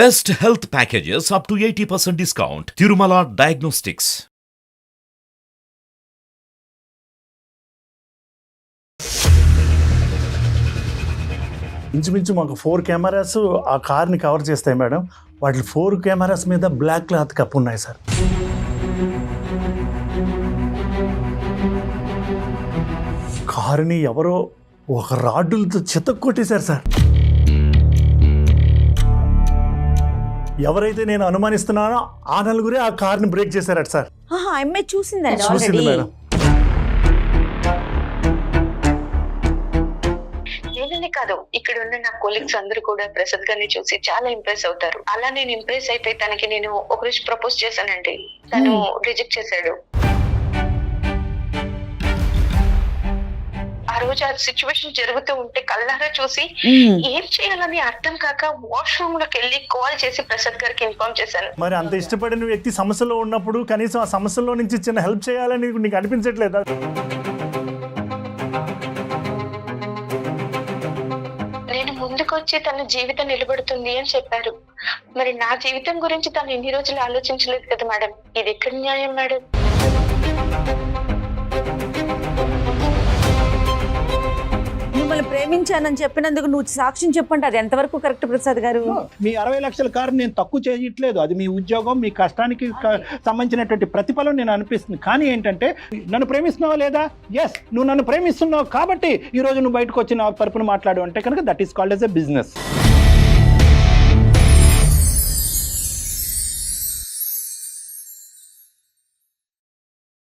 Best health packages up to 80% discount. Tirumala Diagnostics. ఇంచుమించు మాకు 4 cameras ఆ కార్ని కవర్ చేస్తాయి మేడం. వాటి 4 కెమెరాస్ మీద బ్లాక్ క్లాత్ కప్పు ఉన్నాయి సార్. కారుని ఎవరో ఒక రాడ్డులతో చితక్కొట్టేశారు సార్. ఎవరైతే నేను అనుమానిస్తున్నానో ఆ నలుగురే ఆ కార్ని బ్రేక్ చేశారట సార్. అమ్మాయి చూసిందండి చూసింది మేడం. నేననే కాదు, ఇక్కడ ఉన్న నా కొలీగ్స్ అందరూ కూడా ప్రసాద్ గారిని చూసి చాలా ఇంప్రెస్ అవుతారు. అలా నేను ఇంప్రెస్ అయిపోయి తనకి నేను ఒక రోజు ప్రపోజ్ చేశానండి. తను రిజెక్ట్ చేశాడు. ఆ రోజు ఆ సిచ్యువేషన్ జరుగుతూ ఉంటే కళ్ళారా చూసి ఏం చేయాలని అర్థం కాక వాష్రూమ్ లోకి వెళ్ళి కాల్ చేసి ప్రసాద్ గారికి ఇన్ఫార్మ్ చేశాను. మరి అంత ఇష్టపడిన వ్యక్తి సమస్యలో ఉన్నప్పుడు కనీసం ఆ సమస్యలో నుంచి చిన్న హెల్ప్ చేయాలని నీకు అనిపించట్లేదా? నేను ముందుకొచ్చి తన జీవితం నిలబడుతుంది అని చెప్పారు. మరి నా జీవితం గురించి తను ఇన్ని రోజులు ఆలోచించలేదు కదా మేడం. ఇది ఎక్కడ న్యాయం మేడం? మిమ్మల్ని ప్రేమించానని చెప్పినందుకు నువ్వు సాక్ష్యం చెప్పండి, అది ఎంతవరకు కరెక్ట్ ప్రసాద్ గారు? మీ 60 లక్షల కారు నేను తక్కువ చేయట్లేదు. అది మీ ఉద్యోగం, మీ కష్టానికి సంబంధించినటువంటి ప్రతిఫలం నేను అనిపిస్తుంది. కానీ ఏంటంటే నన్ను ప్రేమిస్తున్నావా లేదా? ఎస్, నువ్వు నన్ను ప్రేమిస్తున్నావు కాబట్టి ఈ రోజు నువ్వు బయటకు వచ్చి నా తరపున మాట్లాడు అంటే కనుక that is called as a business.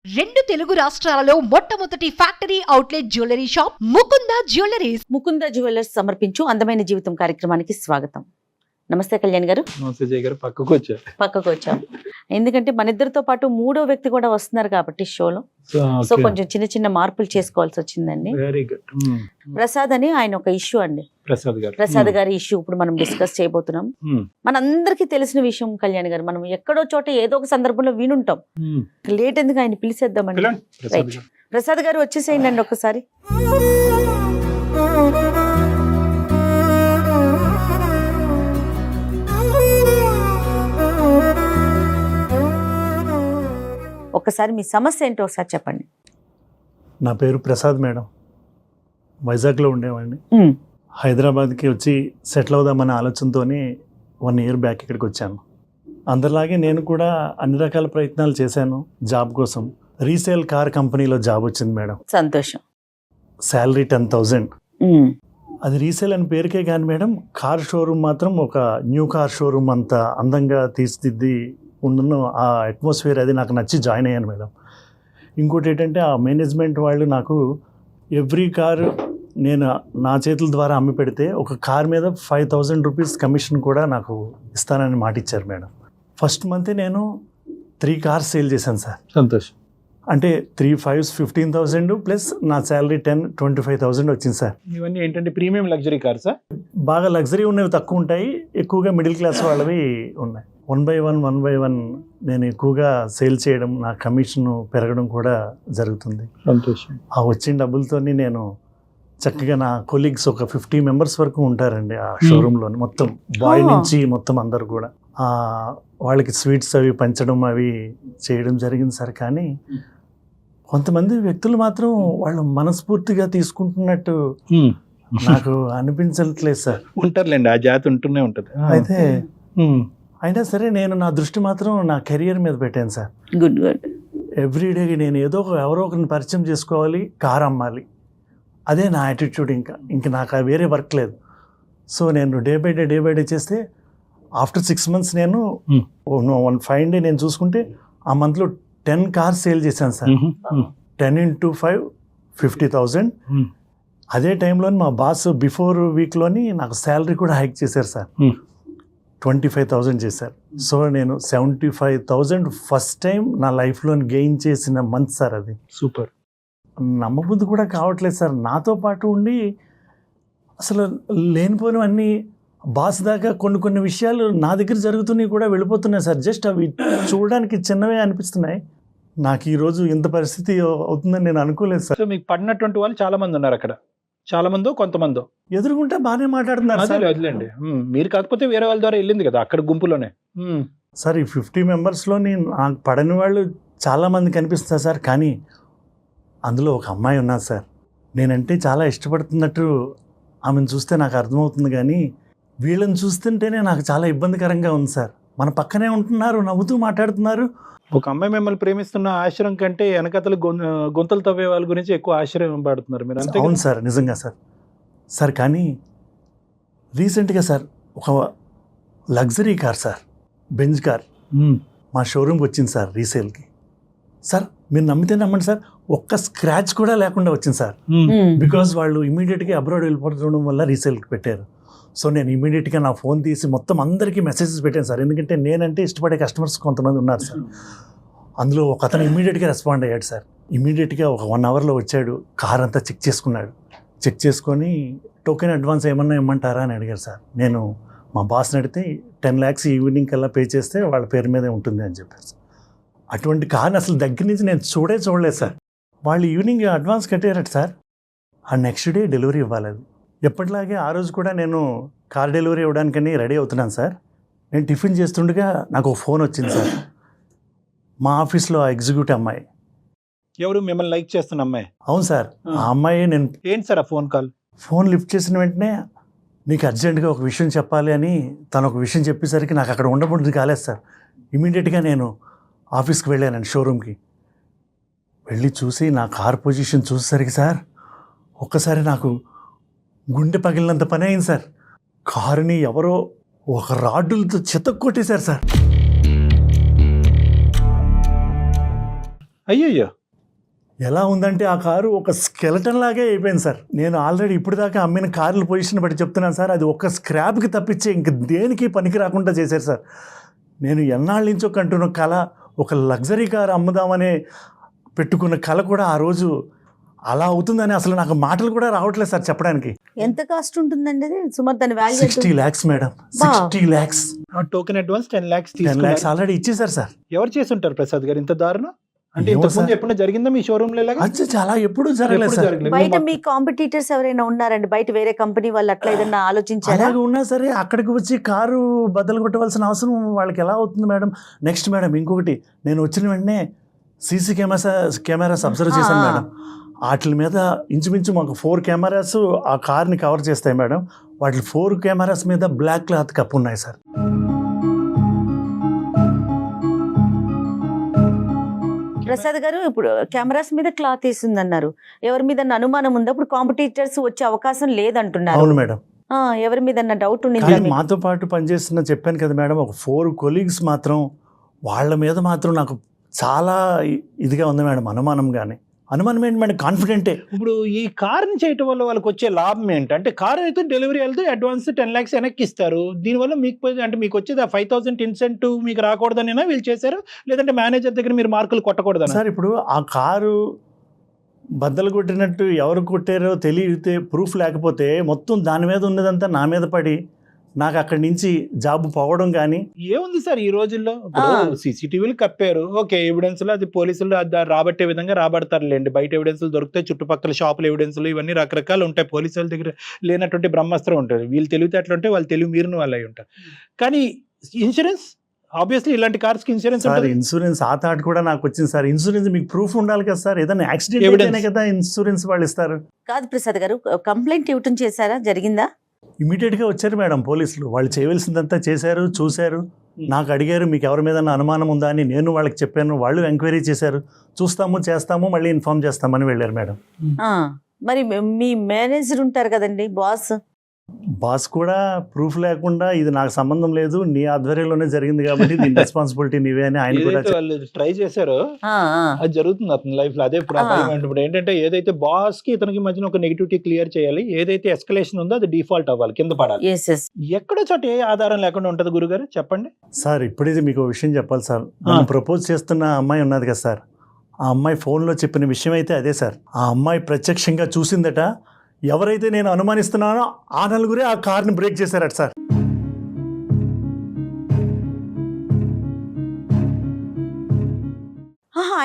రెండు తెలుగు రాష్ట్రాలలో మొట్టమొదటి factory outlet jewellery shop Mukunda jewelleries. Mukunda jewellers సమర్పించు అందమైన జీవితం కార్యక్రమానికి స్వాగతం. నమస్తే కళ్యాణ్ గారు. నమస్తే జయ గారు. పక్కకు వచ్చాం ఎందుకంటే మన ఇద్దరితో పాటు మూడో వ్యక్తి కూడా వస్తున్నారు కాబట్టి షోలో. సో కొంచెం చిన్న చిన్న మార్పులు చేసుకోవాల్సి వచ్చిందండి. Very good. ప్రసాద్ అని ఆయన ఒక ఇష్యూ అండి. ప్రసాద్ గారి ఇష్యూ ఇప్పుడు మనం డిస్కస్ చేయబోతున్నాం. మనందరికీ తెలిసిన విషయం కళ్యాణ్ గారు, మనం ఎక్కడో చోట ఏదో ఒక సందర్భంలో వినుంటాం. లేట్ ఎందుకు, ఆయన పిలిచేద్దామండి. రైట్, ప్రసాద్ గారు వచ్చేసేయండి ఒకసారి. ఒకసారి మీ సమస్య ఏంటో ఒకసారి చెప్పండి. నా పేరు ప్రసాద్ మేడం. వైజాగ్లో ఉండేవాడిని. హైదరాబాద్కి వచ్చి సెటిల్ అవుదామనే ఆలోచనతో 1 year బ్యాక్ ఇక్కడికి వచ్చాను. అందరిలాగే నేను కూడా అన్ని రకాల ప్రయత్నాలు చేశాను జాబ్ కోసం. రీసేల్ కార్ కంపెనీలో జాబ్ వచ్చింది మేడం. సంతోషం. శాలరీ 10,000. అది రీసేల్ అని పేరుకే కానీ మేడం, కార్ షోరూమ్ మాత్రం ఒక న్యూ కార్ షోరూమ్ అంత అందంగా తీర్చిదిద్ది ఉన్న ఆ అట్మాస్ఫియర్ అది నాకు నచ్చి జాయిన్ అయ్యాను మేడం. ఇంకోటి ఏంటంటే ఆ మేనేజ్మెంట్ వాళ్ళు నాకు ఎవ్రీ కారు నేను నా చేతుల ద్వారా అమ్మి పెడితే ఒక కార్ మీద 5,000 రూపీస్ కమిషన్ కూడా నాకు ఇస్తానని మాట ఇచ్చారు మేడం. ఫస్ట్ మంత్ నేను 3 కార్స్ సేల్ చేశాను సార్. సంతోషం. అంటే 3 5s 15,000 ప్లస్ నా శాలరీ 25,000 వచ్చింది సార్. ఇవన్నీ ఏంటంటే ప్రీమియం లగ్జరీ కార్ సార్. బాగా లగ్జరీ ఉన్నవి తక్కువ ఉంటాయి, ఎక్కువగా మిడిల్ క్లాస్ వాళ్ళవి ఉన్నాయి. 1 by 1 నేను ఎక్కువగా సేల్ చేయడం, నా కమిషన్ పెరగడం కూడా జరుగుతుంది. సంతోషం. ఆ వచ్చిన డబ్బులతో నేను చక్కగా నా కొలీగ్స్ ఒక 50 members వరకు ఉంటారండి ఆ షోరూంలో. మొత్తం బాయ్ నుంచి మొత్తం అందరు కూడా వాళ్ళకి స్వీట్స్ అవి పంచడం అవి చేయడం జరిగింది సార్. కానీ కొంతమంది వ్యక్తులు మాత్రం వాళ్ళు మనస్ఫూర్తిగా తీసుకుంటున్నట్టు నాకు అనిపించట్లేదు సార్. ఉంటారులేండి, ఆ జాతి ఉంటూనే ఉంటుంది. అయితే అయినా సరే నేను నా దృష్టి మాత్రం నా కెరియర్ మీద పెట్టాను సార్. Good good. ఎవ్రీడే నేను ఎవరో ఒకరిని పరిచయం చేసుకోవాలి, కార్ అమ్మాలి, అదే నా యాటిట్యూడ్. ఇంకా నాకు వేరే వర్క్ లేదు. సో నేను డే బై డే చేస్తే ఆఫ్టర్ 6 months నేను 1 day నేను చూసుకుంటే ఆ మంత్లో 10 కార్స్ సేల్ చేశాను సార్. 10 into 5 50,000. అదే టైంలో మా బాస్ బిఫోర్ వీక్లోని నాకు శాలరీ కూడా హైక్ చేశారు సార్. 25,000 చేశారు. సో నేను 75,000 ఫస్ట్ టైం నా లైఫ్లో గెయిన్ చేసిన మంత్ సార్ అది. సూపర్. నమ్మబుద్ధి కూడా కావట్లేదు సార్. నాతో పాటు ఉండి అసలు లేనిపోయినవన్నీ బాస్ దాకా కొన్ని విషయాలు నా దగ్గర జరుగుతున్నాయి కూడా వెళ్ళిపోతున్నాయి సార్. జస్ట్ అవి చూడడానికి చిన్నవే అనిపిస్తున్నాయి. నాకు ఈరోజు ఇంత పరిస్థితి అవుతుందని నేను అనుకోలేదు సార్. సో మీకు పడినటువంటి వాళ్ళు చాలా మంది ఉన్నారు అక్కడ. చాలా మందో కొంతమందో ఎదురుగుంటే బాగానే మాట్లాడుతున్నారు అదే సార్. వదిలేండి. మీరు కాకపోతే వేరే వాళ్ళ ద్వారా వెళ్ళింది కదా అక్కడ గుంపులోనే. సార్ ఈ 50 మెంబర్స్లో నాకు పడని వాళ్ళు చాలామంది కనిపిస్తారు సార్. కానీ అందులో ఒక అమ్మాయి ఉన్నారు సార్. నేనంటే చాలా ఇష్టపడుతున్నట్టు ఆమెను చూస్తే నాకు అర్థమవుతుంది. కానీ వీళ్ళని చూస్తుంటేనే నాకు చాలా ఇబ్బందికరంగా ఉంది సార్. మన పక్కనే ఉంటున్నారు, నవ్వుతూ మాట్లాడుతున్నారు. ఒక అమ్మాయి మిమ్మల్ని ప్రేమిస్తున్న ఆశ్రయం కంటే వెనకతలు గొంతలు తవ్వే వాళ్ళ గురించి ఎక్కువ ఆశ్చర్యం పడుతున్నారు మీరు, అంతే అవును కదా? సార్, నిజంగా సార్. సార్ కానీ రీసెంట్గా సార్ ఒక luxury car sir, Benz car మా షోరూమ్కి వచ్చింది సార్ రీసేల్కి. సార్ మీరు నమ్మితే నమ్మండి సార్, ఒక్క స్క్రాచ్ కూడా లేకుండా వచ్చింది సార్. బికాజ్ వాళ్ళు ఇమీడియట్గా అబ్రాడ్ వెళ్ళిపోవడం వల్ల రీసేల్కి పెట్టారు. సో నేను ఇమీడియట్గా నా ఫోన్ తీసి మొత్తం అందరికీ మెసేజెస్ పెట్టాను సార్. ఎందుకంటే నేనంటే ఇష్టపడే కస్టమర్స్ కొంతమంది ఉన్నారు సార్. అందులో ఒక అతను ఇమీడియట్గా రెస్పాండ్ అయ్యాడు సార్. ఇమీడియట్గా ఒక 1 అవర్లో వచ్చాడు, కార్ అంతా చెక్ చేసుకున్నాడు. చెక్ చేసుకొని టోకెన్ అడ్వాన్స్ ఏమన్నా ఇమ్మంటారా అని అడిగారు సార్. నేను మా బాస్ని అడిగితే 10 lakhs ఈవినింగ్ కల్లా పే చేస్తే వాళ్ళ పేరు మీదే ఉంటుంది అని చెప్పారు సార్. అటువంటి కార్ని అసలు దగ్గర నుంచి నేను చూడలేదు సార్. వాళ్ళు ఈవినింగ్ అడ్వాన్స్ కట్టారట సార్. ఆ నెక్స్ట్ డే డెలివరీ ఇవ్వాలి. అది ఎప్పటిలాగే ఆ రోజు కూడా నేను కార్ డెలివరీ ఇవ్వడానికని రెడీ అవుతున్నాను సార్. నేను టిఫిన్ చేస్తుండగా నాకు ఒక ఫోన్ వచ్చింది సార్. మా ఆఫీస్లో ఆ ఎగ్జిక్యూటివ్ అమ్మాయి. ఎవరు మిమ్మల్ని లైక్ చేస్తున్న అమ్మాయి? అవును సార్, ఆ అమ్మాయి. నేను ఏంటి సార్ ఆ ఫోన్ కాల్? ఫోన్ లిఫ్ట్ చేసిన వెంటనే నీకు అర్జెంటుగా ఒక విషయం చెప్పాలి అని తను ఒక విషయం చెప్పేసరికి నాకు అక్కడ ఉండబుద్ధి కాలేదు సార్. ఇమీడియట్గా నేను ఆఫీస్కి వెళ్ళానండి, షోరూమ్కి వెళ్ళి చూసి నా కార్ పొజిషన్ చూసేసరికి సార్ ఒక్కసారి నాకు గుండె పగిలినంత పని అయింది సార్. కారుని ఎవరో ఒక రాడ్డులతో చితక్కొట్టేశారు సార్. అయ్యయ్యో, ఎలా ఉందంటే ఆ కారు ఒక స్కెలటన్ లాగే అయిపోయింది సార్. నేను ఆల్రెడీ ఇప్పుడు దాకా అమ్మిన కార్ల పొజిషన్ బట్టి చెప్తున్నాను సార్. అది ఒక్క స్క్రాప్కి తప్పించి ఇంక దేనికి పనికి రాకుండా చేశారు సార్. నేను ఎన్నాళ్ళ నుంచో కంటున్న కళ, ఒక లగ్జరీ కారు అమ్ముదామనే పెట్టుకున్న కళ కూడా ఆ రోజు అలా అవుతుందని అసలు నాకు మాటలు కూడా రావట్లేదు సార్ చెప్పడానికి. ఎంత కాస్ట్ ఉంటుందండి అది సుమారు? దాని value 60 lakhs madam, 60 lakhs. Token advance 10 lakhs 10 lakhs already ఇచ్చేసారు సార్. ఎవరు చేసి ఉంటారు ప్రసాద్ గారు ఇంత దారుణం? అంటే ఏమో ఇంతకుముందు సార్. ఎప్పుడైనా జరిగిందా మీ షోరూమ్ లో ఇలాగా? అది చాలా ఎప్పుడు జరగలేదు ఎప్పుడు సార్. జరగలేదు. బయట మీరు మీ కాంపిటీటర్స్ ఎవరైనా ఉన్నారండి? బయట వేరే కంపెనీ వాళ్ళు అట్లా ఏదన్నా ఆలోచించారా? అలాగే ఉన్నా సరే అక్కడికి వచ్చి కారు బద్దలు కొట్టవలసిన అవసరం వాళ్ళకి ఎలా అవుతుంది మేడం? నెక్స్ట్ మేడం ఇంకొకటి, నేను వచ్చిన వెంటనే సీసీ కెమెరాస్ అబ్జర్వ్ చేశాను మేడం. వాటి మీద ఇంచుమించు మాకు 4 కెమెరాస్ ఆ కార్ని కవర్ చేస్తాయి మేడం. వాటి 4 కెమెరాస్ మీద బ్లాక్ క్లాత్ కప్పు ఉన్నాయి సార్. ప్రసాద్ గారు, ఇప్పుడు కెమెరాస్ మీద క్లాత్ వేసిందన్నారు. ఎవరి మీద అనుమానం ఉందా? ఇప్పుడు కాంపిటీటర్స్ వచ్చే అవకాశం లేదంటున్నారు. అవును మేడం. ఎవరి మీద డౌట్ కానీ ఉంది? మాతో పాటు పనిచేస్తున్న చెప్పాను కదా మేడం, ఒక 4 కొలీగ్స్ మాత్రం వాళ్ళ మీద మాత్రం నాకు చాలా ఇదిగా ఉంది మేడం, అనుమానం ఏంటి మేడం, కాన్ఫిడెంటే. ఇప్పుడు ఈ కారుని చేయటం వల్ల వాళ్ళకి వచ్చే లాభం ఏంటి? అంటే కారు అయితే డెలివరీ వెళ్తే అడ్వాన్స్ 10 lakhs వెనక్కి ఇస్తారు. దీనివల్ల మీకు వచ్చేది 5,000 ఇన్సెంటివ్ మీకు రాకూడదనేనా వీళ్ళు చేశారు? లేదంటే మేనేజర్ దగ్గర మీరు మార్కులు కొట్టకూడదనా? సార్ ఇప్పుడు ఆ కారు బద్దలు కొట్టినట్టు ఎవరు కొట్టారో తెలియతే ప్రూఫ్ లేకపోతే మొత్తం దాని మీద ఉన్నదంతా నా మీద పడి నాకు అక్కడి నుంచి జాబ్ పోవడం కానీ. ఏముంది సార్ ఈ రోజుల్లో? సీసీటీవీలు కప్పారు, ఓకే, ఎవిడెన్స్ అది పోలీసులు రాబట్టే విధంగా రాబడతారులేండి. బయట ఎవిడెన్స్లు దొరుకుతాయి, చుట్టుపక్కల షాపుల ఎవిడెన్స్లు ఇవన్నీ రకరకాలు ఉంటాయి. పోలీసుల దగ్గర లేనటువంటి బ్రహ్మాస్త్రం ఉంటుంది. వీళ్ళు తెలివితేటలు ఉంటాయి, వాళ్ళు తెలివి మీరిన వాళ్ళు అయి ఉంటారు. కానీ ఇన్సూరెన్స్ ఆబ్వియస్లీ ఇలాంటి కార్స్ కి ఇన్సూరెన్స్ సార్, ఉంటుంది. ఇన్సూరెన్స్ ఆ థాట్ కూడా నాకు వచ్చింది సార్. ఇన్సూరెన్స్ మీకు ప్రూఫ్ ఉండాలి కదా సార్. ఏదైనా యాక్సిడెంట్ అయితేనే కదా ఇన్సూరెన్స్ వాళ్ళు ఇస్తారు. కాదు ప్రసాద్ గారు, కంప్లైంట్ ఇవ్వటం చేశారా? జరిగిందా? ఇమీడియట్గా వచ్చారు మేడం పోలీసులు. వాళ్ళు చేయవలసిందంతా చేశారు, చూశారు, నాకు అడిగారు మీకు ఎవరి మీద అనుమానం ఉందా అని. నేను వాళ్ళకి చెప్పాను, వాళ్ళు ఎంక్వైరీ చేశారు. చూస్తాము, చేస్తాము, మళ్ళీ ఇన్ఫార్మ్ చేస్తామని వెళ్ళారు మేడం. మరి మీ మేనేజర్ ఉంటారు కదండి, బాస్ కూడా ప్రూఫ్ లేకుండా ఇది నాకు సంబంధం లేదు, నీ ఆధ్వర్యంలోనే జరిగింది కాబట్టి దీని రెస్పాన్సిబిలిటీ నీవే అని ఆయన కూడా వాళ్ళు ట్రై చేశారో అది జరుగుతుంది అతని లైఫ్ లో. అదే ఇప్పుడు ఏంటంటే ఏదైతే బాస్ కి ఇతనికి మధ్యన ఒక నెగిటివిటీ క్లియర్ చేయాలి, ఏదైతే ఎస్కలేషన్ ఉందో అది డిఫాల్ట్ అవ్వాలి, కింద పడాలి. ఎక్కడో చోట ఏ ఆధారం లేకుండా ఉంటది గురుగారు, చెప్పండి సార్. ఇప్పుడైతే మీకు విషయం చెప్పాలి సార్. నన్ను ప్రపోజ్ చేస్తున్న అమ్మాయి ఉన్నది కదా సార్, ఆ అమ్మాయి ఫోన్లో చెప్పిన విషయం అయితే అదే సార్. ఆ అమ్మాయి ప్రత్యక్షంగా చూసిందట. ఎవరైతే నేను అనుమానిస్తున్నానో ఆ నలుగురే ఆ కార్ని బ్రేక్ చేశారట సార్.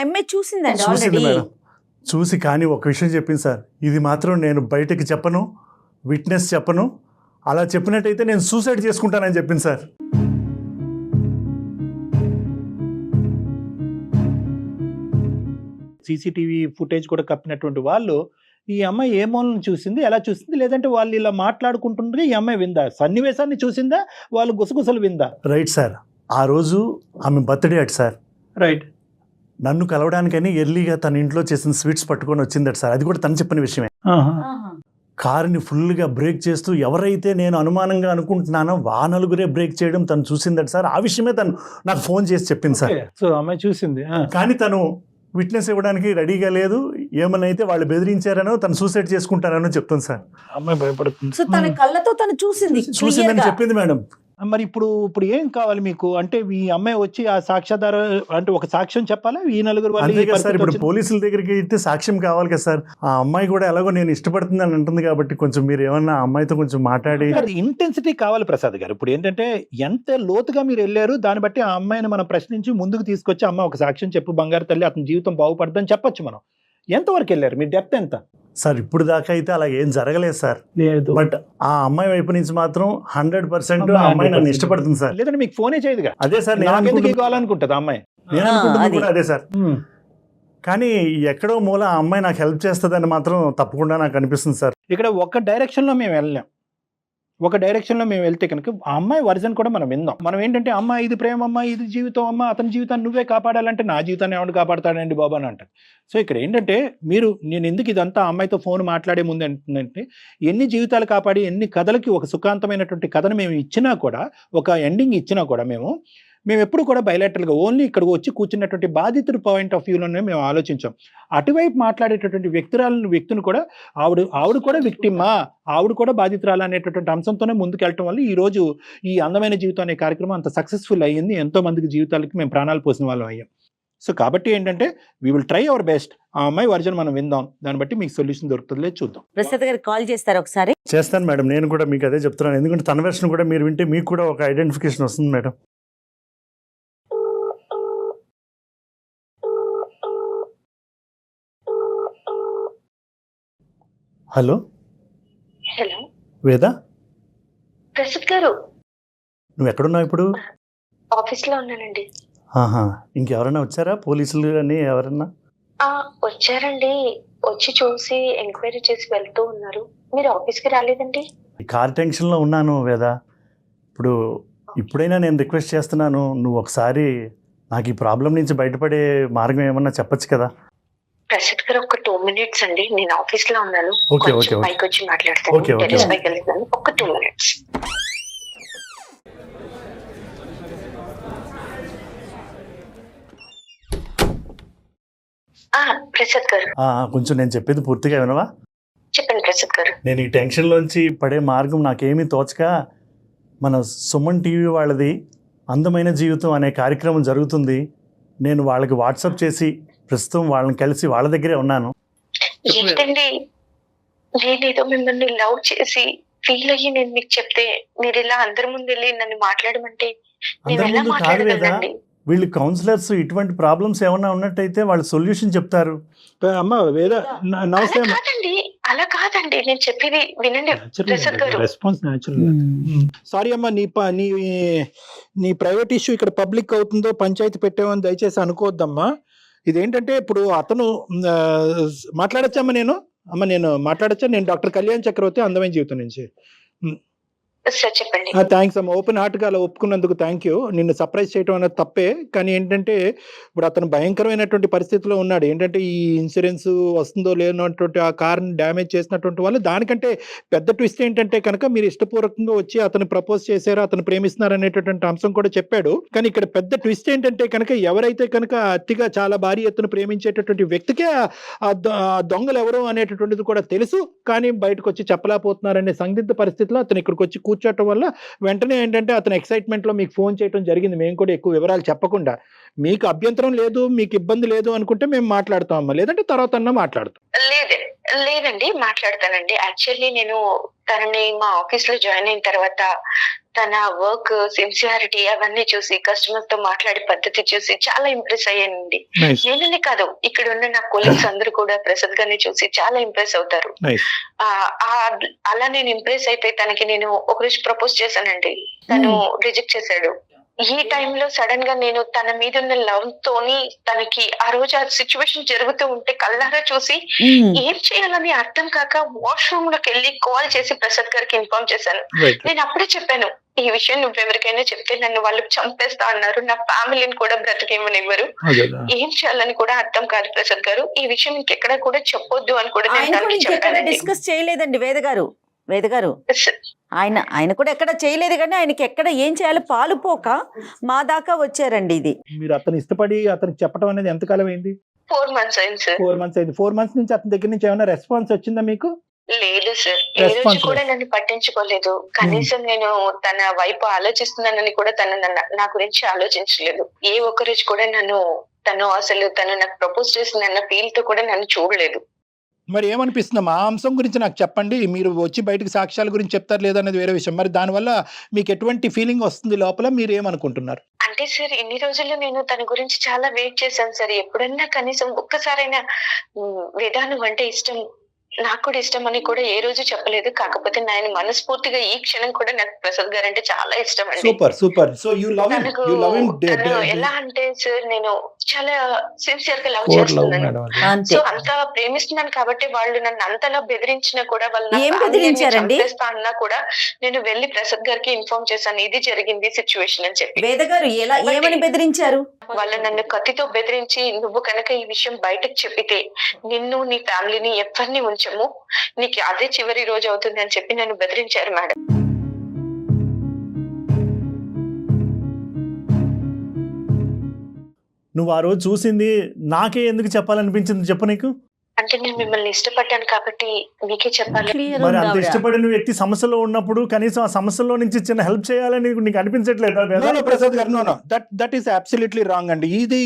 అమ్మాయి చూసిందండి చూసింది ఆల్రెడీ. మేడం, చూసి కానీ ఒక విషయం చెప్పింది సార్, ఇది మాత్రం నేను బయటకి చెప్పను, విట్నెస్ చెప్పను, అలా చెప్పినట్టయితే నేను సూసైడ్ చేసుకుంటానని చెప్పింది సార్. సీసీటీవీ ఫుటేజ్ కూడా కప్పినటువంటి వాళ్ళు ఈ అమ్మాయి ఏ మూలను చూసింది, ఎలా చూసింది, లేదంటే వాళ్ళు ఇలా మాట్లాడుకుంటుండగా ఈ అమ్మాయి విందా, సన్నివేశాన్ని చూసిందా, వాళ్ళు గుసగుసలు విందా? Right sir. ఆ రోజు ఆమె బర్త్డే అట్ సార్. రైట్. నన్ను కలవడానికని ఎర్లీగా తన ఇంట్లో చేసిన స్వీట్స్ పట్టుకొని వచ్చిందట సార్. అది కూడా తను చెప్పిన విషయమే. కారుని ఫుల్గా బ్రేక్ చేస్తూ ఎవరైతే నేను అనుమానంగా అనుకుంటున్నానో ఆ నలుగురే బ్రేక్ చేయడం తను చూసిందట సార్. ఆ విషయమే తను నాకు ఫోన్ చేసి చెప్పింది సార్. సో అమ్మాయి చూసింది. కానీ తను విట్నెస్ ఇవ్వడానికి రెడీగా లేదు. ఏమన్నా అయితే వాళ్ళు బెదిరించారనో తను సూసైడ్ చేసుకుంటారనో చెప్తుంది సార్. అమ్మాయి భయపడుతుంది. సో తన కళ్ళతో తను చూసింది, చూసిందని చెప్పింది మేడం. మరి ఇప్పుడు ఏం కావాలి మీకు? అంటే ఈ అమ్మాయి వచ్చి ఆ సాక్ష్యాధార అంటే ఒక సాక్ష్యం చెప్పాలా? ఈ నలుగురు అంతే కదా సార్. ఇప్పుడు పోలీసుల దగ్గరికి అయితే సాక్ష్యం కావాలి కదా సార్. ఆ అమ్మాయి కూడా ఎలాగో నేను ఇష్టపడుతుందని అంటుంది కాబట్టి కొంచెం మీరు ఏమన్నా ఆ అమ్మాయితో కొంచెం మాట్లాడి. ఇంటెన్సిటీ కావాలి ప్రసాద్ గారు. ఇప్పుడు ఏంటంటే ఎంత లోతుగా మీరు వెళ్ళారు దాన్ని బట్టి ఆ అమ్మాయిని మనం ప్రశ్నించి ముందుకు తీసుకొచ్చి అమ్మ ఒక సాక్ష్యం చెప్పు బంగారు తల్లి, అతని జీవితం బాగుపడదని చెప్పొచ్చు మనం. ఎంతవరకు వెళ్ళారు? మీ డెప్త్ ఎంత సార్? ఇప్పుడు దాకా అయితే అలా ఏం జరగలేదు సార్. లేదు. బట్ ఆ అమ్మాయి వైపు నుంచి మాత్రం 100% ఆ అమ్మాయి నన్ను ఇష్టపడుతుంది సార్. లేదంటే మీకు ఫోనే చేయదుగా. అదే సార్ నేను కావాలనుకుంటుంది ఆ అమ్మాయి. నేను అనుకుంటుంది కూడా అదే సార్. కానీ ఎక్కడో మూల ఆ అమ్మాయి నాకు హెల్ప్ చేస్తుందని మాత్రం తప్పకుండా నాకు అనిపిస్తుంది సార్. ఇక్కడ ఒక డైరెక్షన్లో మేము వెళ్ళాం. ఒక డైరెక్షన్లో మేము వెళ్తే కనుక ఆ అమ్మాయి వర్జన్ కూడా మనం విందాం. మనం ఏంటంటే అమ్మ ఇది ప్రేమ, అమ్మ ఇది జీవితం, అమ్మ అతని జీవితాన్ని నువ్వే కాపాడాలంటే నా జీవితాన్ని ఎవరు కాపాడతాడండి బాబా అని అంటారు. సో ఇక్కడ ఏంటంటే నేను ఎందుకు ఇదంతా అమ్మాయితో ఫోన్ మాట్లాడే ముందు ఏంటంటే ఎన్ని జీవితాలు కాపాడి ఎన్ని కథలకి ఒక సుఖాంతమైనటువంటి కథను మేము ఇచ్చినా కూడా, ఒక ఎండింగ్ ఇచ్చినా కూడా మేము ఎప్పుడు కూడా బయలాటరల్గా ఓన్లీ ఇక్కడికి వచ్చి కూర్చున్నటువంటి బాధితుడి పాయింట్ ఆఫ్ వ్యూలోనే మేము ఆలోచించాం. అటువైపు మాట్లాడేటటువంటి వ్యక్తిని కూడా ఆవిడ కూడా విక్టిమా, ఆవిడ కూడా బాధితురాలు అనేటటువంటి అంశంతోనే ముందుకెళ్ళటం వల్ల ఈరోజు ఈ అందమైన జీవితం అనే కార్యక్రమం అంత సక్సెస్ఫుల్ అయ్యింది. ఎంతో మందికి జీవితాలకి మేము ప్రాణాలు పోసిన వాళ్ళం అయ్యాం. సో కాబట్టి ఏంటంటే we will try our best. ఆ అమ్మాయి వర్జన్ మనం విందాం, దాన్ని బట్టి మీకు సొల్యూషన్ దొరుకుతుందో చూద్దాం. ప్రసాద్ గారు కాల్ చేస్తారు ఒకసారి. చేస్తాను మేడం. నేను కూడా మీకు అదే చెప్తున్నాను. ఎందుకంటే తన వెర్షన్ కూడా మీరు వింటే మీకు కూడా ఒక ఐడెంటిఫికేషన్ వస్తుంది మేడం. హలో హలో వేద, ప్రసాద్ గారు, నువ్వు ఎక్కడున్నావు ఇప్పుడు? ఆఫీస్ లో ఉన్నానండి. ఇంకెవరైనా వచ్చారా? పోలీసులు అని ఎవరన్నా వచ్చారండి. వచ్చి చూసి ఎంక్వైరీ చేసి వెళ్తూ ఉన్నారు. మీరు ఆఫీస్కి రాలేదండి? కార్ టెన్షన్లో ఉన్నాను వేద. ఇప్పుడైనా నేను రిక్వెస్ట్ చేస్తున్నాను, నువ్వు ఒకసారి నాకు ఈ ప్రాబ్లం నుంచి బయటపడే మార్గం ఏమన్నా చెప్పచ్చు కదా? ప్రసాద్ గారు ఒక 2 minutes అండి, నేను ఆఫీస్ లో ఉన్నాను. ఓకే ఓకే పైకి వచ్చి మాట్లాడతాను. టెర్రస్ పైకి వెళ్తాను. ఒక 2 minutes. ప్రసాద్ గారు, కొంచెం నేను చెప్పేది పూర్తిగా వినవా? చెప్పండి ప్రసాద్ గారు. నేను ఈ టెన్షన్లోంచి పడే మార్గం నాకేమీ తోచక మన సుమన్ టీవీ వాళ్ళది అందమైన జీవితం అనే కార్యక్రమం జరుగుతుంది. నేను వాళ్ళకి వాట్సాప్ చేసి ప్రస్తుతం వాళ్ళని కలిసి వాళ్ళ దగ్గరే ఉన్నాను. ఏంటండి, నేనేదో మిమ్మల్ని లవ్ చేసి ఫీల్ అయ్యి నేను మీకు చెప్తే మీరు ఇలా అందరి ముందు వెళ్ళి నన్ను మాట్లాడమంటే నేను ఎలా మాట్లాడగలనండి? వీళ్ళు కౌన్సిలర్స్ ఇటువంటి ప్రాబ్లమ్స్ ఏమన్నా ఉన్నట్టయితే వాళ్ళు సొల్యూషన్ చెప్తారు. అమ్మ వేద, నమస్తే. అలా కాదండి, నేను చెప్పేది వినండి ప్రసాద్ గారు. Response natural. సారీ అమ్మా, నీ ప్రైవేట్ ఇష్యూ ఇక్కడ పబ్లిక్ అవుతుందో పంచాయతీ పెట్టామని దయచేసి అనుకోవద్దమ్మా. ఇదేంటంటే ఇప్పుడు అతను మాట్లాడచ్చమ్మా. నేను మాట్లాడచ్చా? నేను డాక్టర్ కళ్యాణ్ చక్రవర్తి, అందమైన జీవితం నుంచి. చెప్పండి. థ్యాంక్స్ అమ్మ, ఓపెన్ హార్ట్గా అలా ఒప్పుకున్నందుకు థ్యాంక్ యూ. నిన్ను సర్ప్రైజ్ చేయడం అనేది తప్పే, కానీ ఏంటంటే ఇప్పుడు అతను భయంకరమైనటువంటి పరిస్థితిలో ఉన్నాడు. ఏంటంటే ఈ ఇన్సూరెన్స్ వస్తుందో లేనటువంటి ఆ కార్ని డ్యామేజ్ చేసినటువంటి వాళ్ళు. దానికంటే పెద్ద ట్విస్ట్ ఏంటంటే కనుక మీరు ఇష్టపూర్వకంగా వచ్చి అతను ప్రపోజ్ చేశారు, అతను ప్రేమిస్తున్నారు అనేటటువంటి అంశం కూడా చెప్పాడు. కానీ ఇక్కడ పెద్ద ట్విస్ట్ ఏంటంటే కనుక ఎవరైతే కనుక అతిగా చాలా భారీ ఎత్తున ప్రేమించేటటువంటి వ్యక్తికే ఆ దొంగలు ఎవరు అనేటటువంటిది కూడా తెలుసు, కానీ బయటకు వచ్చి చెప్పలేకపోతున్నారనే సందిగ్ధ పరిస్థితిలో అతను ఇక్కడికి వచ్చి కూర్చోవటం వల్ల వెంటనే ఏంటంటే అతను ఎక్సైట్మెంట్లో మీకు ఫోన్ చేయడం జరిగింది. మేము కూడా ఎక్కువ వివరాలు చెప్పకుండా, మీకు అభ్యంతరం లేదు, మీకు ఇబ్బంది లేదు అనుకుంటే మేము మాట్లాడతామమ్మా, లేదంటే తర్వాత అన్నా మాట్లాడతాం. లేదండి, మాట్లాడతానండి. యాక్చువల్లీ నేను తనని మా ఆఫీస్ లో జాయిన్ అయిన తర్వాత తన వర్క్ సిన్సియారిటీ అవన్నీ చూసి, కస్టమర్స్ తో మాట్లాడే పద్ధతి చూసి చాలా ఇంప్రెస్ అయ్యానండి. నైస్ నేననే కాదు, ఇక్కడ ఉన్న నా కొలీగ్స్ అందరూ కూడా ప్రసాద్ గారిని చూసి చాలా ఇంప్రెస్ అవుతారు. నైస్. అలా నేను ఇంప్రెస్ అయిపోయి తనకి నేను ఒక రోజు ప్రపోజ్ చేశానండి. తను రిజెక్ట్ చేశాడు. ఈ టైంలో సడన్ గా నేను తన మీద ఉన్న లవ్ తోని తనకి ఆ రోజు ఆ సిచ్యువేషన్ జరుగుతూ ఉంటే కళ్ళారా చూసి ఏం చేయాలని అర్థం కాక వాష్రూమ్ లోకి వెళ్ళి కాల్ చేసి ప్రసాద్ గారికి ఇన్ఫార్మ్ చేశాను. రైట్. నేను అప్పుడే చెప్పాను, ఈ విషయం నువ్వెవరికైనా చెప్తే నన్ను వాళ్ళు చంపేస్తా అన్నారు, నా ఫ్యామిలీని కూడా బ్రతికేమనివ్వరు, ఏం చేయాలని కూడా అర్థం కాదు ప్రసాద్ గారు, ఈ విషయం ఇంకెక్కడ కూడా చెప్పొద్దు అని కూడా నేను ఆయన కూడా తనకి ఇంకెక్కడ చెప్పానండి. డిస్కస్ చేయలేదండి వేద గారు ఆయన కూడా ఎక్కడ చేయలేదు, కానీ ఆయనకి ఎక్కడ ఏం చేయాలో పాలుపోక మా దాకా వచ్చారండి. ఇది మీరు అతను ఇష్టపడి అతనికి చెప్పడం అనేది ఎంతకాలం అయింది? 4 months అయింది సార్. 4 months అయింది. 4 months నుంచి అతని దగ్గర నుంచి ఏమైనా రెస్పాన్స్ వచ్చిందా మీకు? లేదు సార్, ఏ రోజు Responsible. కూడా నన్ను పట్టించుకోలేదు. కనీసం నేను తన వైపు ఆలోచిస్తున్నానని కూడా తను నా గురించి ఆలోచించలేదు. ఏ ఒక్క రోజు కూడా తను నాకు ప్రపోజ్ చేసిందన్న ఫీల్ తో కూడా నన్ను చూడలేదు. మరి ఏమనిపిస్తుందా ఆ అంశం గురించి నాకు చెప్పండి. మీరు వచ్చి బయటకు సాక్ష్యాల గురించి చెప్తారు లేదనేది వేరే విషయం. మరి దానివల్ల మీకు ఎటువంటి ఫీలింగ్ వస్తుంది లోపల, మీరు ఏమనుకుంటున్నారు? అంటే సార్, ఇన్ని రోజులు నేను తన గురించి చాలా వెయిట్ చేశాను సార్. ఎప్పుడన్నా కనీసం ఒక్కసారైనా వేదాను అంటే ఇష్టం, నాకు కూడా ఇష్టం అని కూడా ఏ రోజు చెప్పలేదు. కాకపోతే నేను మనస్ఫూర్తిగా ఈ క్షణం కూడా నాకు ప్రసాద్ గారు అంటే చాలా ఇష్టం అండి. Super super. So you love him, తనకు యు లవ్ హిమ్. తను ఎలా అంటే సార్, నేను చాలా సిన్సియర్ గా లవ్ చేస్తున్నాను. అంతే. సో అంత ప్రేమిస్తున్నాను కాబట్టి వాళ్ళు నన్ను అంతలా బెదిరించినా కూడా, వాళ్ళు నా ఏం family ని బెదిరించారండి? చంపేస్తా అన్నా కూడా నేను వెళ్ళి ప్రసాద్ గారికి ఇన్ఫార్మ్ చేశాను, ఇది జరిగింది సిచ్యువేషన్ అని చెప్పి. వేద గారు ఏమని బెదిరించారు? వాళ్ళు నన్ను కత్తితో బెదిరించి, నువ్వు కనుక ఈ విషయం బయటకు చెప్పితే నిన్ను నీ ఫ్యామిలీని ఎవరిని ఉంచము, నీకు అదే చివరి రోజు అవుతుంది అని చెప్పి నన్ను బెదిరించారు మేడం. నువ్వు ఆ రోజు చూసింది నాకే ఎందుకు చెప్పాలనిపించింది చెప్పు నీకు? అంటే నేను మిమ్మల్ని ఇష్టపడ్డాను కాబట్టి మీకే చెప్పాలి. Clear మరి ఉంది అంత ఆవిడ. ఇష్టపడిన వ్యక్తి సమస్యలో ఉన్నప్పుడు కనీసం ఆ సమస్యలో నుంచి చిన్న హెల్ప్ చేయాలని నీకు అనిపించట్లేదా? No, no, ప్రసాద్ గారు, know that is absolutely wrong అండి. ఇది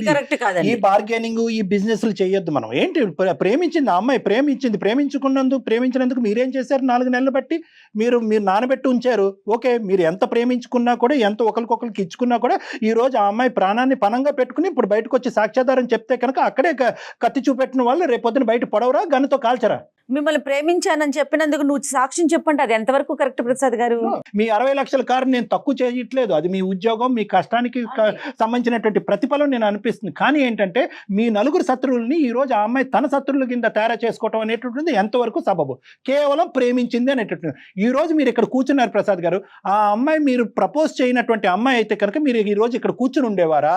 కరెక్ట్ ఈ కాదండి. బార్గెనింగ్, ఈ బిజినెస్లు చేయొద్దు మనం. ఏంటి ప్రేమించింది ఆ అమ్మాయి, ప్రేమించినందుకు మీరేం చేశారు? 4 నెలలు బట్టి మీరు నానబెట్టి ఉంచారు. ఓకే, మీరు ఎంత ప్రేమించుకున్నా కూడా, ఎంత ఒకరికొకరికి ఇచ్చుకున్నా కూడా, ఈ రోజు ఆ అమ్మాయి ప్రాణాన్ని పనంగా పెట్టుకుని ఇప్పుడు బయటకు వచ్చి సాక్ష్యాధారం చెప్తే కనుక అక్కడే కత్తి చూపెట్టిన వాళ్ళు రేపొద్దున బయట పడవరా, గన్నుతో కాల్చరా? మిమ్మల్ని ప్రేమించానని చెప్పినందుకు నువ్వు సాక్ష్యం చెప్పండి, అది ఎంతవరకు కరెక్ట్ ప్రసాద్ గారు? మీ 60 లక్షల కారు నేను తక్కువ చేయట్లేదు, అది మీ ఉద్యోగం, మీ కష్టానికి సంబంధించినటువంటి ప్రతిఫలం నేను అనిపిస్తుంది. కానీ ఏంటంటే మీ నలుగురు శత్రువుల్ని ఈ రోజు ఆ అమ్మాయి తన శత్రువుల కింద తయారు చేసుకోవడం అనేటువంటిది ఎంతవరకు సబబు? కేవలం ప్రేమించింది అనేటటువంటి. ఈ రోజు మీరు ఇక్కడ కూర్చున్నారు ప్రసాద్ గారు, ఆ అమ్మాయి మీరు ప్రపోజ్ చేయనటువంటి అమ్మాయి అయితే కనుక మీరు ఈ రోజు ఇక్కడ కూర్చుని ఉండేవారా?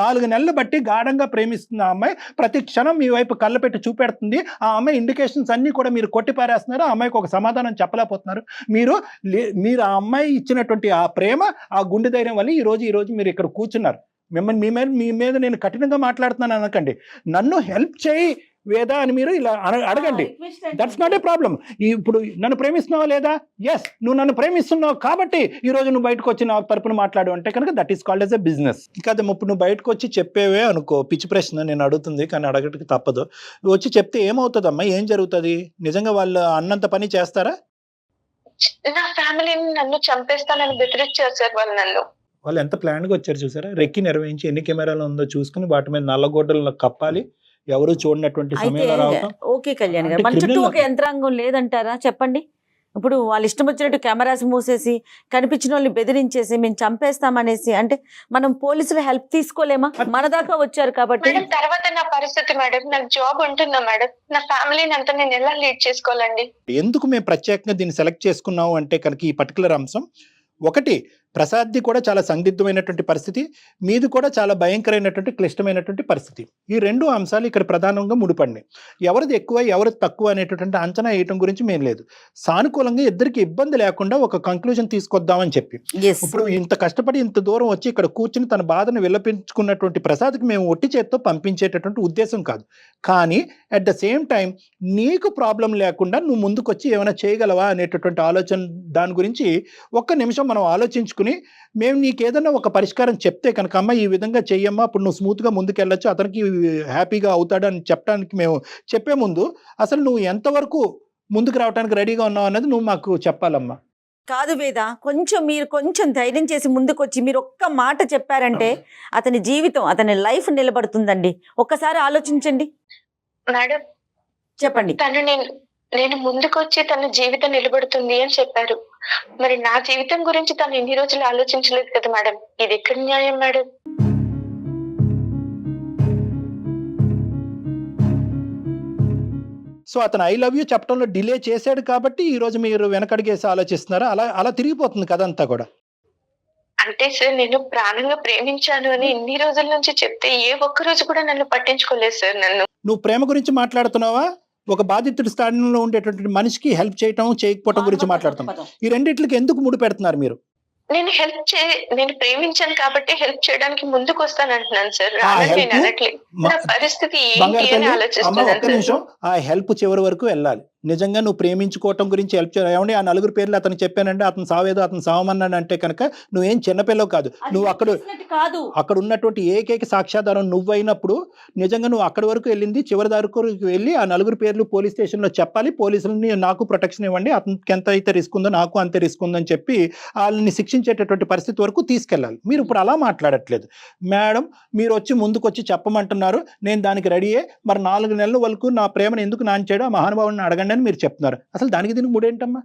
4 నెలలు బట్టి గాఢంగా ప్రేమిస్తున్న ఆ అమ్మాయి ప్రతి క్షణం మీ వైపు కళ్ళ పెట్టి చూపెడుతుంది. ఆ అమ్మాయి ఇండికేషన్స్ అన్ని కూడా మీరు కొట్టిపారేస్తున్నారు. ఆ అమ్మాయికి ఒక సమాధానం చెప్పలేకపోతున్నారు. మీరు ఆ అమ్మాయి ఇచ్చినటువంటి ఆ ప్రేమ, ఆ గుండె ధైర్యం వల్ల ఈ రోజు మీరు ఇక్కడ కూర్చున్నారు. మీ మీద నేను కఠినంగా మాట్లాడుతున్నాను అనకండి. నన్ను హెల్ప్ చేయి వేదా అని మీరు ఇలా అడగండి. That's not a problem. ఇప్పుడు నన్ను ప్రేమిస్తున్నావా లేదా? ఎస్, నువ్వు నన్ను ప్రేమిస్తున్నావు కాబట్టి ఈ రోజు నువ్వు బయటకు వచ్చి నా తరపున మాట్లాడు అంటే కనుక that is called as a business. ఇంకా ఇప్పుడు నువ్వు బయటకు వచ్చి చెప్పేవే అనుకో, పిచ్చి ప్రశ్న నేను అడుగుతుంది కానీ అడగడానికి తప్పదు. వచ్చి చెప్తే ఏమవుతుందమ్మా, ఏం జరుగుతుంది? నిజంగా వాళ్ళు అన్నంత పని చేస్తారా? నా ఫ్యామిలీని నన్ను చంపేస్తానని బెదిరించారు సార్ వాళ్ళు ఎంత ప్లాన్గా వచ్చారు చూసారా? రెక్కి నిర్వహించి ఎన్ని కెమెరాలు ఉందో చూసుకుని వాటి మీద నల్లగొడ్డలు కప్పాలి, ఎవరు చూడనటువంటి సమయంలో రావటం. ఓకే కళ్యాణ్ గారు, మన చుట్టూ ఒక యంత్రాంగం లేదంటారా? చెప్పండి. ఇప్పుడు వాళ్ళు ఇష్టం వచ్చినట్టు కెమెరాస్ మూసేసి కనిపించిన వాళ్ళని బెదిరించేసి మేము చంపేస్తామనేసి అంటే మనం పోలీసుల హెల్ప్ తీసుకోలేమా? మన దాకా వచ్చారు కాబట్టి. మేడం, తర్వాత నా పరిస్థితి మేడం, నాకు జాబ్ ఉంటుందా మేడం? నా ఫ్యామిలీని అంతా నేను ఎలా లీడ్ చేసుకోవాలండి? ఎందుకు మేము ప్రత్యేకంగా దీన్ని సెలెక్ట్ చేసుకున్నాము అంటే కనుక ఈ పర్టికులర్ అంశం ఒకటి, ప్రసాద్ది కూడా చాలా సందిగ్ధమైనటువంటి పరిస్థితి, మీది కూడా చాలా భయంకరమైనటువంటి క్లిష్టమైనటువంటి పరిస్థితి. ఈ 2 అంశాలు ఇక్కడ ప్రధానంగా ముడిపడినాయి. ఎవరిది ఎక్కువ ఎవరిది తక్కువ అనేటటువంటి అంచనా వేయటం గురించి మేము లేదు. సానుకూలంగా ఇద్దరికి ఇబ్బంది లేకుండా ఒక కంక్లూజన్ తీసుకొద్దామని చెప్పి ఇప్పుడు ఇంత కష్టపడి ఇంత దూరం వచ్చి ఇక్కడ కూర్చుని తన బాధను విలపించుకున్నటువంటి ప్రసాద్కి మేము ఒట్టి చేత్తో పంపించేటటువంటి ఉద్దేశం కాదు. కానీ అట్ ద సేమ్ టైం నీకు ప్రాబ్లం లేకుండా నువ్వు ముందుకు వచ్చి ఏమైనా చేయగలవా అనేటటువంటి ఆలోచన, దాని గురించి ఒక్క నిమిషం మనం ఆలోచించుకుని చేసుకుని మేము నీకు ఏదైనా ఒక పరిష్కారం చెప్తే కనుక అమ్మ ఈ విధంగా చెయ్యమ్మా అప్పుడు నువ్వు స్మూత్గా ముందుకెళ్ళొచ్చు, అతనికి హ్యాపీగా అవుతాడు అని చెప్పడానికి మేము చెప్పే ముందు అసలు నువ్వు ఎంతవరకు ముందుకు రావడానికి రెడీగా ఉన్నావు అన్నది నువ్వు మాకు చెప్పాలమ్మా. కాదు వేద, మీరు కొంచెం ధైర్యం చేసి ముందుకు వచ్చి మీరు ఒక్క మాట చెప్పారంటే అతని జీవితం, అతని లైఫ్ నిలబడుతుందండి. ఒక్కసారి ఆలోచించండి మేడం. చెప్పండి. తను నేను ముందుకు వచ్చి తన జీవితం నిలబడుతుంది అని చెప్పారు. మరి నా జీవితం గురించి తను ఎన్ని రోజులు ఆలోచించలేదు కదా మేడం. ఇది ఎక్కడ న్యాయం మేడం? సో అతను ఐ లవ్ యూ చెప్పడంలో డిలే చేశాడు కాబట్టి ఈ రోజు మీరు వెనకడిగేసి ఆలోచిస్తున్నారా? అలా తిరిగిపోతుంది కదంతా కూడా. అంటే సార్ నేను ప్రాణంగా ప్రేమించాను అని ఇన్ని రోజుల నుంచి చెప్తే ఏ ఒక్క రోజు కూడా నన్ను పట్టించుకోలేదు సార్. నువ్వు ప్రేమ గురించి మాట్లాడుతున్నావా, ఒక బాధితుడి స్థానంలో ఉండేటువంటి మనిషికి హెల్ప్ చేయటం చేయకపోవటం గురించి మాట్లాడుతున్నాం. ఈ రెండిట్లకి ఎందుకు ముడి పెడుతున్నారు మీరు? నేను ప్రేమించాను కాబట్టి హెల్ప్ చేయడానికి ముందుకు వస్తాను అంటున్నాను సార్. నేను అనట్లేదు, నా పరిస్థితి ఏంటి అని ఆలోచిస్తున్నాను. ఆ హెల్ప్ చివరి వరకు వెళ్ళాలి. నిజంగా నువ్వు ప్రేమించుకోవటం గురించి హెల్ప్ చేయాలి. ఏమంటే ఆ 4 పేర్లు అతను చెప్పానంటే అతను సావేదో అతను సావమన్నాడు అంటే కనుక నువ్వేం చిన్నపిల్లవు కాదు. నువ్వు అక్కడ ఉన్నటువంటి ఏకైక సాక్ష్యాధారం నువ్వైనప్పుడు నిజంగా నువ్వు అక్కడి వరకు వెళ్ళింది, చివరి వరకు వెళ్ళి ఆ 4 పేర్లు పోలీస్ స్టేషన్లో చెప్పాలి. పోలీసులని నాకు ప్రొటెక్షన్ ఇవ్వండి, అతనికి ఎంత అయితే రిస్క్ ఉందో నాకు అంతే రిస్క్ ఉందని చెప్పి వాళ్ళని శిక్షించేటటువంటి పరిస్థితి వరకు తీసుకెళ్ళాలి. మీరు ఇప్పుడు అలా మాట్లాడట్లేదు. మేడం మీరు వచ్చి ముందుకు వచ్చి చెప్పమంటున్నారు, నేను దానికి రెడీయే. మరి 4 నెలల వరకు నా ప్రేమను ఎందుకు నాంచాడో ఆ మహానుభావుని అడగండి అని మీరు చెప్తున్నారు. అసలు దానికి దీనికి ముడేంటమ్మా?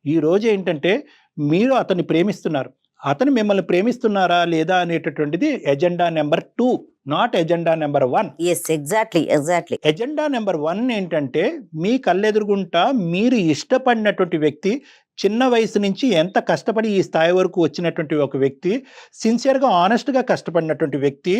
ఈ రోజు ఏంటంటే మీరు అతన్ని ప్రేమిస్తున్నారు, అతను మిమ్మల్ని ప్రేమిస్తున్నారా లేదా అనేటటువంటిది agenda number 2, not agenda number 1. Exactly. Agenda number 1 ఏంటంటే మీ కళ్ళెదురుగుంటా మీరు ఇష్టపడినటువంటి వ్యక్తి, చిన్న వయసు నుంచి ఎంత కష్టపడి ఈ స్థాయి వరకు వచ్చినటువంటి ఒక వ్యక్తి, సిన్సియర్గా ఆనెస్ట్గా కష్టపడినటువంటి వ్యక్తి,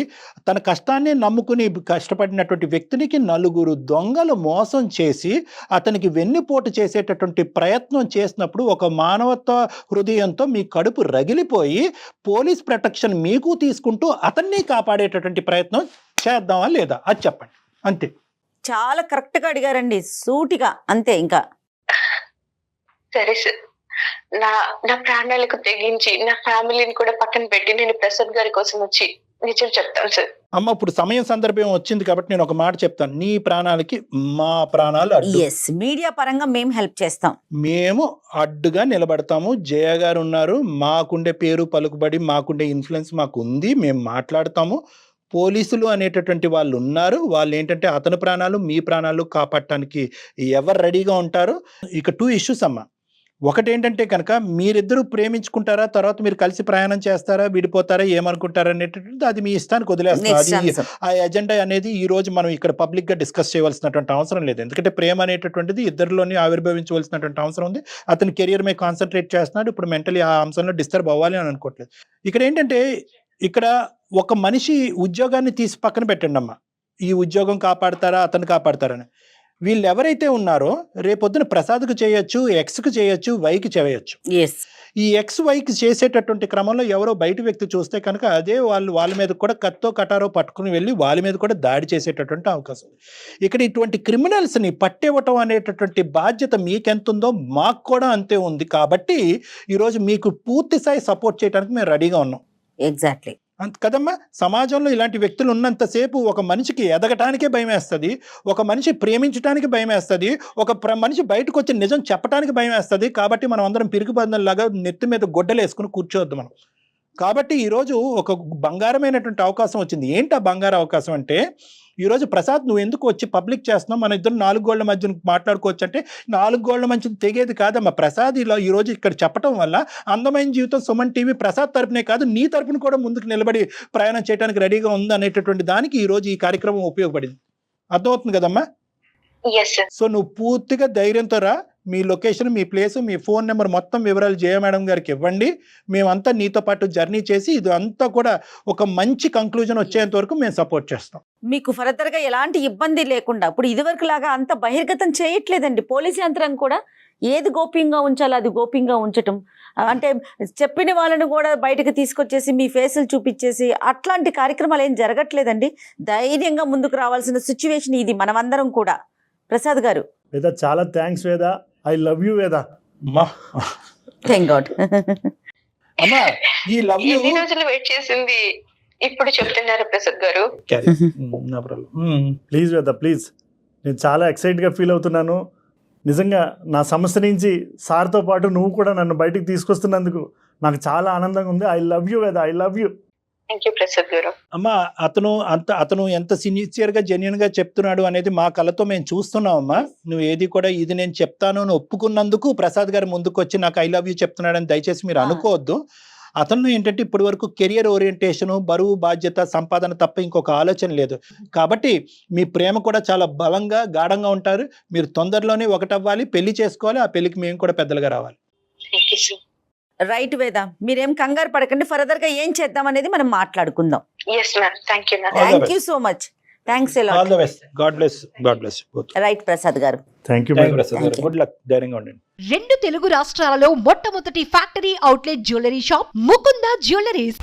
తన కష్టాన్ని నమ్ముకుని కష్టపడినటువంటి వ్యక్తినికి 4 దొంగలు మోసం చేసి అతనికి వెన్నుపోటు చేసేటటువంటి ప్రయత్నం చేసినప్పుడు ఒక మానవత్వ హృదయంతో మీ కడుపు రగిలిపోయి పోలీస్ ప్రొటెక్షన్ మీకు తీసుకుంటూ అతన్ని కాపాడేటటువంటి ప్రయత్నం చేద్దామా లేదా అది చెప్పండి. అంతే. చాలా కరెక్ట్గా అడిగారండి, సూటిగా. అంతే. ఇంకా సరే సార్, నా ప్రాణాలకు తెగించి నా ఫ్యామిలీని కూడా పక్కన పెట్టి నేను ప్రసాద్ గారి కోసం వచ్చి నిజం చెప్తాను సార్. అమ్మ ఇప్పుడు సమయం సందర్భం వచ్చింది కాబట్టి నేను ఒక మాట చెప్తాను. నీ ప్రాణాలకి మా ప్రాణాలు అడ్డు. మీడియా పరంగా మేము హెల్ప్ చేస్తాం, మేము అడ్డుగా నిలబడతాము. జయ గారు ఉన్నారు, మాకుండే పేరు పలుకుబడి మాకుండే ఇన్ఫ్లుయెన్స్ మాకు ఉంది, మేము మాట్లాడతాము. పోలీసులు అనేటటువంటి వాళ్ళు ఉన్నారు, వాళ్ళు ఏంటంటే అతని ప్రాణాలు మీ ప్రాణాలు కాపాడటానికి ఎవరు రెడీగా ఉంటారు. ఇక 2 ఇష్యూస్ అమ్మ. ఒకటి ఏంటంటే కనుక మీరిద్దరూ ప్రేమించుకుంటారా, తర్వాత మీరు కలిసి ప్రయాణం చేస్తారా, విడిపోతారా, ఏమనుకుంటారా అనేటటువంటిది అది మీ ఇష్టానికి వదిలేస్తారు. ఆ ఎజెండా అనేది ఈ రోజు మనం ఇక్కడ పబ్లిక్ గా డిస్కస్ చేయవలసినటువంటి అవసరం లేదు. ఎందుకంటే ప్రేమ అనేటటువంటిది ఇద్దరిలోని ఆవిర్భవించవలసినటువంటి అవసరం ఉంది. అతని కెరియర్ మీద కాన్సన్ట్రేట్ చేస్తున్నాడు, ఇప్పుడు మెంటలీ ఆ అంశంలో డిస్టర్బ్ అవ్వాలి అని అనుకోవట్లేదు. ఇక్కడ ఏంటంటే ఇక్కడ ఒక మనిషి ఉద్యోగాన్ని తీసి పక్కన పెట్టండి అమ్మ, ఈ ఉద్యోగం కాపాడతారా అతను కాపాడతారని. వీళ్ళు ఎవరైతే ఉన్నారో రేపొద్దున ప్రసాద్కు చేయొచ్చు, ఎక్స్కు చేయొచ్చు, వైకి చేయొచ్చు. ఈ ఎక్స్ వైకి చేసేటటువంటి క్రమంలో ఎవరో బయట వ్యక్తి చూస్తే కనుక అదే వాళ్ళ మీద కూడా కత్తో కటారో పట్టుకుని వెళ్ళి వాళ్ళ మీద కూడా దాడి చేసేటటువంటి అవకాశం. ఇక్కడ ఇటువంటి క్రిమినల్స్ని పట్టివ్వటం అనేటటువంటి బాధ్యత మీకెంత ఉందో మాకు కూడా అంతే ఉంది. కాబట్టి ఈరోజు మీకు పూర్తి స్థాయి సపోర్ట్ చేయడానికి మేము రెడీగా ఉన్నాం. ఎగ్జాక్ట్లీ అంత కదమ్మా. సమాజంలో ఇలాంటి వ్యక్తులు ఉన్నంతసేపు ఒక మనిషికి ఎదగటానికే భయం వేస్తుంది, ఒక మనిషి ప్రేమించడానికి భయం వేస్తుంది, ఒక మనిషి బయటకు వచ్చి నిజం చెప్పడానికి భయం వేస్తుంది. కాబట్టి మనం అందరం పిరిగిబందులాగా నెత్తి మీద గొడ్డలు వేసుకుని కూర్చోవద్దు మనం. కాబట్టి ఈరోజు ఒక బంగారమైనటువంటి అవకాశం వచ్చింది. ఏంటి ఆ బంగారు అవకాశం అంటే, ఈరోజు ప్రసాద్ నువ్వు ఎందుకు వచ్చి పబ్లిక్ చేస్తున్నావు, మన ఇద్దరు 4 గోళ్ల మధ్య మాట్లాడుకోవచ్చు అంటే 4 గోళ్ల మధ్య తెగేది కాదమ్మా. ప్రసాద్ ఇలా ఈరోజు ఇక్కడ చెప్పడం వల్ల అందమైన జీవితం సుమన్ టీవీ ప్రసాద్ తరపునే కాదు నీ తరపున కూడా ముందుకు నిలబడి ప్రయాణం చేయడానికి రెడీగా ఉంది అనేటటువంటి దానికి ఈరోజు ఈ కార్యక్రమం ఉపయోగపడింది. అర్థమవుతుంది కదమ్మా? సో నువ్వు పూర్తిగా ధైర్యంతో రా. మీ లొకేషన్, మీ ప్లేస్, మీ ఫోన్ నెంబర్ మొత్తం వివరాలు జయ మేడం గారికి ఇవ్వండి. మేమంతా నీతో పాటు జర్నీ చేసి ఇది అంతా కూడా ఒక మంచి కంక్లూజన్ వచ్చేంత వరకు మేము సపోర్ట్ చేస్తాం. మీకు ఫర్దర్గా ఎలాంటి ఇబ్బంది లేకుండా ఇప్పుడు ఇదివరకు లాగా అంత బహిర్గతం చేయట్లేదండి. పోలీసు యంత్రం కూడా ఏది గోప్యంగా ఉంచాలో అది గోప్యంగా ఉంచటం, అంటే చెప్పిన వాళ్ళని కూడా బయటకు తీసుకొచ్చేసి మీ ఫేసులు చూపించేసి అట్లాంటి కార్యక్రమాలు ఏం జరగట్లేదండి. ధైర్యంగా ముందుకు రావాల్సిన సిచ్యువేషన్ ఇది మనమందరం కూడా. ప్రసాద్ గారు, వేద చాలా థ్యాంక్స్ వేద, ఐ లవ్ యూ వేద. Thank God. అమ్మా ఈ లవ్ యూ ఎన్ని రోజులు వెయిట్ చేసింది ఇప్పుడు చెప్తున్నారు ప్రసాద్ గారు. ప్లీజ్ వేద ప్లీజ్, నేను చాలా ఎక్సైట్గా ఫీల్ అవుతున్నాను. నిజంగా నా సమస్య నుంచి సార్తో పాటు నువ్వు కూడా నన్ను బయటికి తీసుకొస్తున్నందుకు నాకు చాలా ఆనందంగా ఉంది. ఐ లవ్ యూ వేద, I love you. Thank you Prasad గారు. అమ్మా అతను ఎంత సిన్సియర్ గా జెన్యున్ గా చెప్తున్నాడు అనేది మా కళ్ళతో మేము చూస్తున్నాం అమ్మా. నువ్వు ఏది కూడా ఇది నేను చెప్తాను అని ఒప్పుకున్నందుకు ప్రసాద్ గారు ముందుకు వచ్చి నాకు ఐ లవ్ యూ చెప్తున్నాడని దయచేసి మీరు అనుకోవద్దు. అతను ఏంటంటే ఇప్పటి వరకు కెరియర్ ఓరియంటేషన్, బరువు, బాధ్యత, సంపాదన తప్ప ఇంకొక ఆలోచన లేదు. కాబట్టి మీ ప్రేమ కూడా చాలా బలంగా గాఢంగా ఉంటారు. మీరు తొందరలోనే ఒకటవ్వాలి, పెళ్లి చేసుకోవాలి. ఆ పెళ్లికి మేము కూడా పెద్దలుగా రావాలి. Thank you sir. రైట్ వేద, మీరేం కంగారు పడకండి. ఫర్దర్ గా ఏం చేద్దాం అనేది మనం మాట్లాడుకుందాం. Yes ma'am, thank you ma'am. Thank you so much. Thanks all the best. God bless right Prasad గారు. థ్యాంక్ యూ ప్రసాద్ గారు. గుడ్ లక్, ధైర్యంగా ఉండండి. 2 తెలుగు రాష్ట్రాలలో మొట్టమొదటి factory outlet jewellery shop Mukunda jewelleries.